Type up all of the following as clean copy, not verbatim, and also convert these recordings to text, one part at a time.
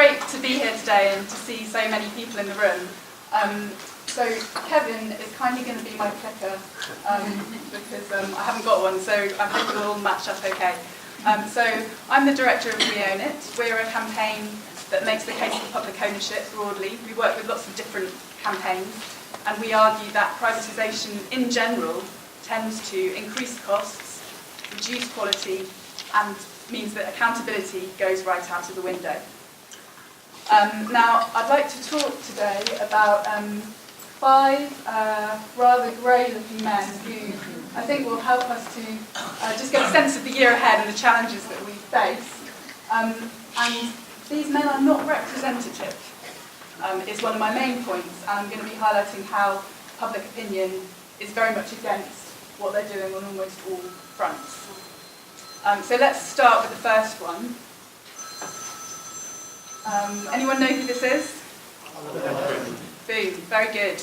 great to be here today and to see so many people in the room. So Kevin is kindly going to be my clicker because I haven't got one, so I hope it'll all match up okay. So I'm the director of We Own It. We're a campaign that makes the case for public ownership broadly. We work with lots of different campaigns, and we argue that privatisation in general tends to increase costs, reduce quality, and means that accountability goes right out of the window. Now, I'd like to talk today about 5 rather grey-looking men who I think will help us to just get a sense of the year ahead and the challenges that we face. And these men are not representative, is one of my main points, and I'm going to be highlighting how public opinion is very much against what they're doing on almost all fronts. So let's start with the first one. Anyone know who this is? Boom, very good.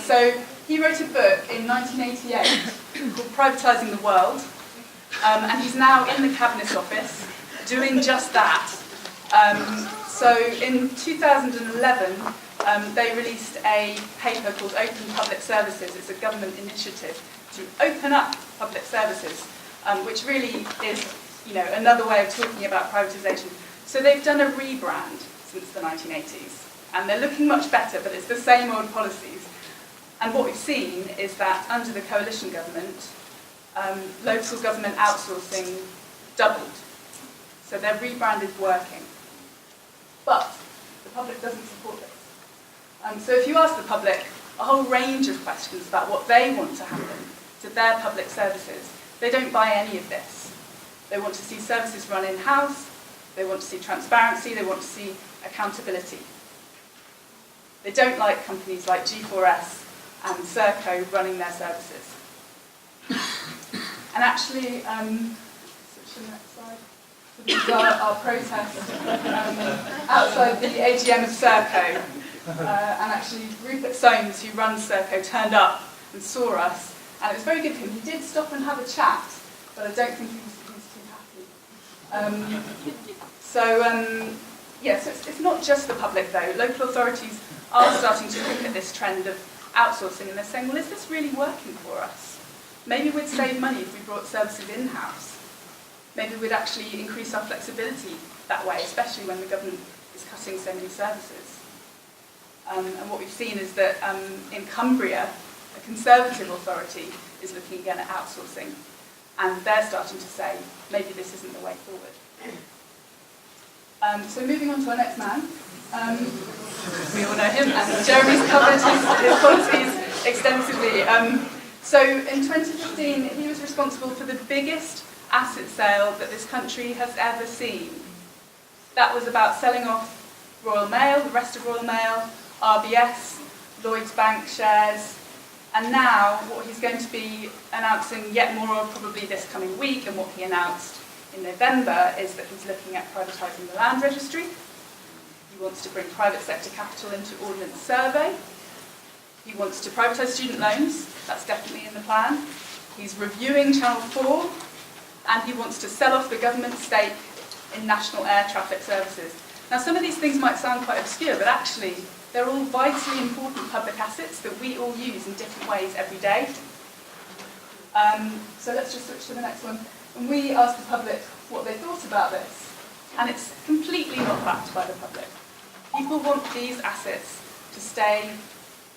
So he wrote a book in 1988 called Privatising the World, and he's now in the Cabinet Office doing just that. So in 2011, they released a paper called Open Public Services. It's a government initiative to open up public services, which really is, another way of talking about privatisation. So they've done a rebrand since the 1980s, and they're looking much better, but it's the same old policies. And what we've seen is that under the coalition government, local government outsourcing doubled. So their rebrand is working. But the public doesn't support this. So if you ask the public a whole range of questions about what they want to happen to their public services, they don't buy any of this. They want to see services run in-house, they want to see transparency, they want to see accountability. They don't like companies like G4S and Serco running their services. And actually, switch to the next slide. So these are our protests outside the AGM of Serco. And actually, Rupert Soames, who runs Serco, turned up and saw us. And it was very good for him. He did stop and have a chat, but I don't think he was too happy. So it's not just the public, though. Local authorities are starting to look at this trend of outsourcing, and they're saying, well, is this really working for us? Maybe we'd save money if we brought services in-house. Maybe we'd actually increase our flexibility that way, especially when the government is cutting so many services. And what we've seen is that in Cumbria, a Conservative authority is looking again at outsourcing, and they're starting to say, maybe this isn't the way forward. So moving on to our next man. We all know him, and Jeremy's covered his policies extensively. So in 2015, he was responsible for the biggest asset sale that this country has ever seen. That was about selling off Royal Mail, the rest of Royal Mail, RBS, Lloyds Bank shares, and now what he's going to be announcing yet more of probably this coming week, and what he announced in November, is that he's looking at privatising the land registry. He wants to bring private sector capital into Ordnance Survey. He wants to privatise student loans. That's definitely in the plan. He's reviewing Channel 4, and he wants to sell off the government stake in National Air Traffic Services. Now, some of these things might sound quite obscure, but actually they're all vitally important public assets that we all use in different ways every day. So let's just switch to the next one. And we asked the public what they thought about this, and it's completely not backed by the public. People want these assets to stay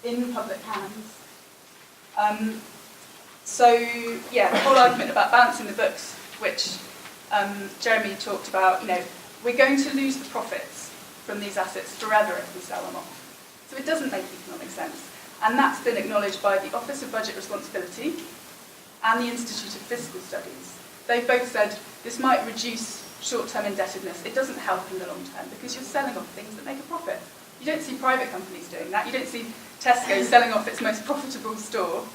in public hands. The whole argument about balancing the books, which Jeremy talked about, we're going to lose the profits from these assets forever if we sell them off. So it doesn't make economic sense. And that's been acknowledged by the Office of Budget Responsibility and the Institute of Fiscal Studies. They've both said this might reduce short-term indebtedness. It doesn't help in the long term because you're selling off things that make a profit. You don't see private companies doing that. You don't see Tesco selling off its most profitable store.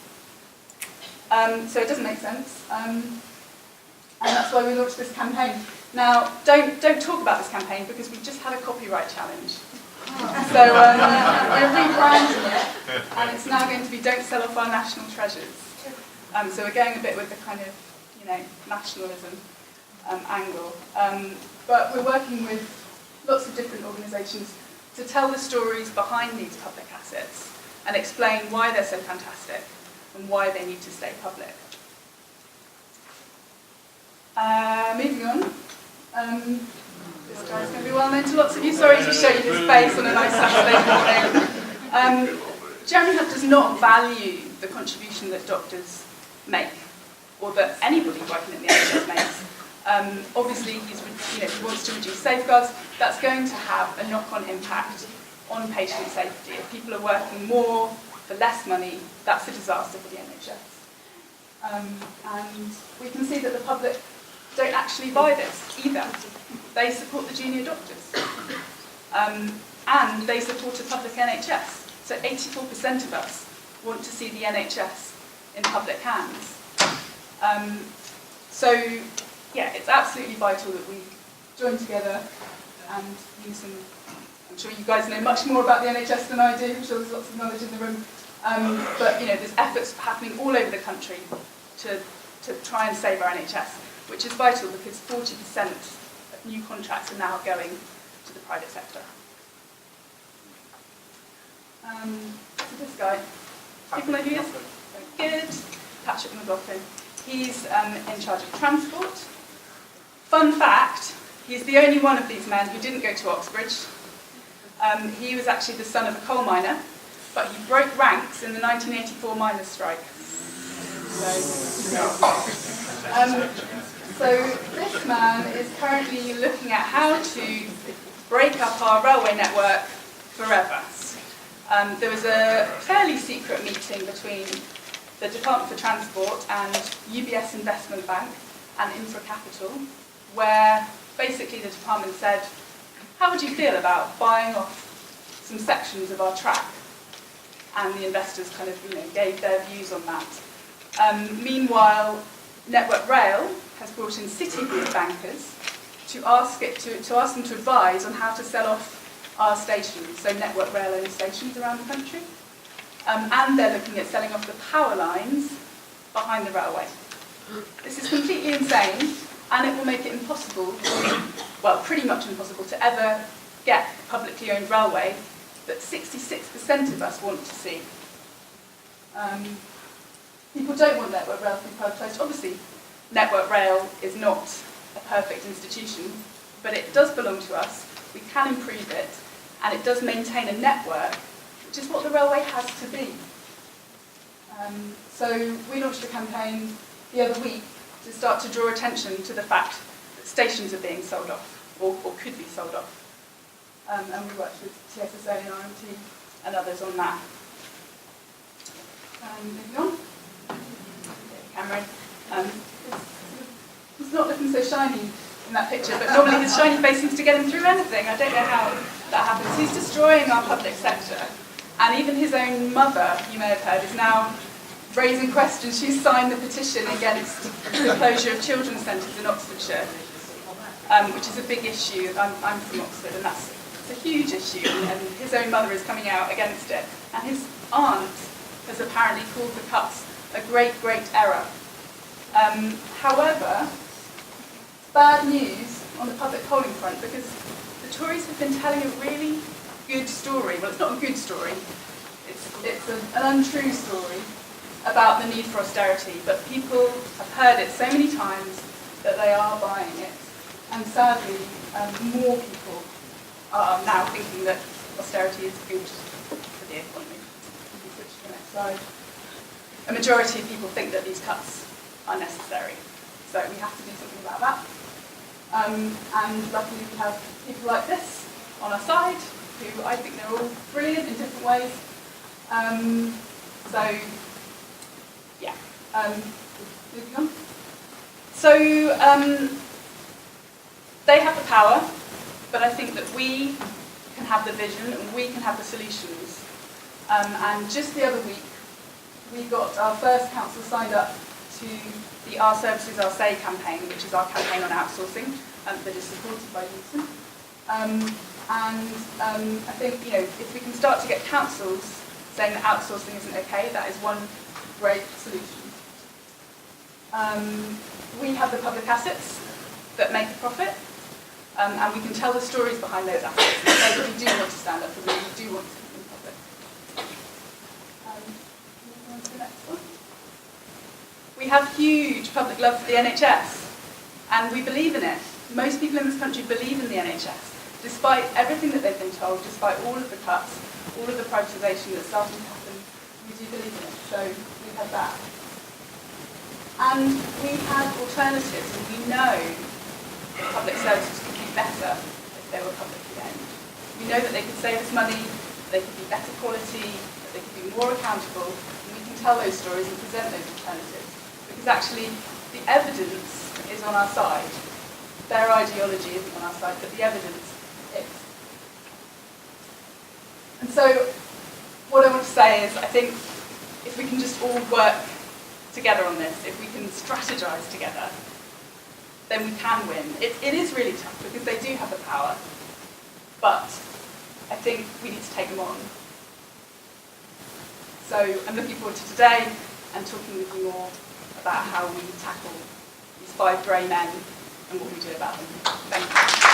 So it doesn't make sense. And that's why we launched this campaign. Now, don't talk about this campaign because we just had a copyright challenge. So we're rebranding it, and it's now going to be Don't Sell Off Our National Treasures. So we're going a bit with the kind of, nationalism angle. But we're working with lots of different organisations, to tell the stories behind these public assets and explain why they're so fantastic and why they need to stay public. Moving on. This guy's going to be well known to lots of you. Sorry to show you his face on a nice Saturday morning. Jeremy Hunt does not value the contribution that doctors make, or that anybody working in the NHS makes. Obviously, he wants to reduce safeguards. That's going to have a knock-on impact on patient safety. If people are working more for less money, that's a disaster for the NHS. And we can see that the public don't actually buy this either. They support the junior doctors. And they support a public NHS. So 84% of us want to see the NHS in public hands. So, yeah, it's absolutely vital that we join together and use some. I'm sure you guys know much more about the NHS than I do. I'm sure there's lots of knowledge in the room. But there's efforts happening all over the country to try and save our NHS, which is vital because 40% of new contracts are now going to the private sector. So this guy, people know who he is? Very good. Patrick McLaughlin. He's in charge of transport. Fun fact, he's the only one of these men who didn't go to Oxbridge. He was actually the son of a coal miner, but he broke ranks in the 1984 miners' strike. So this man is currently looking at how to break up our railway network forever. There was a fairly secret meeting between the Department for Transport and UBS Investment Bank and Infra Capital, where basically the department said, how would you feel about buying off some sections of our track? And the investors kind of gave their views on that. Meanwhile, Network Rail has brought in Citigroup bankers to ask them to advise on how to sell off our stations, so Network Rail owns stations around the country. And they're looking at selling off the power lines behind the railway. This is completely insane, and it will make it impossible, well, pretty much impossible, to ever get a publicly owned railway that 66% of us want to see. People don't want Network Rail to be privatised. Obviously, Network Rail is not a perfect institution, but it does belong to us. We can improve it, and it does maintain a network, which is what the railway has to be. So we launched a campaign the other week to start to draw attention to the fact that stations are being sold off, or could be sold off. And we worked with TSSA and RMT and others on that. Moving on. Cameron. He's not looking so shiny in that picture, but normally his shiny face seems to get him through anything. I don't know how that happens. He's destroying our public sector. And even his own mother, you may have heard, is now raising questions. She's signed the petition against the closure of children's centres in Oxfordshire, which is a big issue. I'm from Oxford, and it's a huge issue, and his own mother is coming out against it. And his aunt has apparently called the cuts a great, great error. However, bad news on the public polling front, because the Tories have been telling a really good story. Well, it's not a good story. It's an untrue story about the need for austerity, but people have heard it so many times that they are buying it. And sadly, more people are now thinking that austerity is good for the economy. If you switch to the next slide. A majority of people think that these cuts are necessary. So we have to do something about that. And luckily we have people like this on our side, who I think they're all brilliant in different ways. So, yeah. Moving on. So, they have the power, but I think that we can have the vision and we can have the solutions. And just the other week, we got our first council signed up to the Our Services, Our Say campaign, which is our campaign on outsourcing, that is supported by UNISON. I think, if we can start to get councils saying that outsourcing isn't okay, that is one great solution. We have the public assets that make a profit. and we can tell the stories behind those assets and say that we do want to stand up for them, we do want to keep them public. Moving on to the next one. We have huge public love for the NHS, and we believe in it. Most people in this country believe in the NHS, despite everything that they've been told, despite all of the cuts, all of the privatisation that's starting to happen. We do believe in it, so we have that. And we have alternatives, and we know that public services could be better if they were publicly owned. We know that they could save us money, that they could be better quality, that they could be more accountable, and we can tell those stories and present those alternatives. Because actually, the evidence is on our side. Their ideology isn't on our side, but the evidence is. And so, what I want to say is, I think if we can just all work together on this, if we can strategize together, then we can win. It is really tough because they do have the power, but I think we need to take them on. So I'm looking forward to today and talking with you more about how we tackle these 5 grey men and what we do about them. Thank you.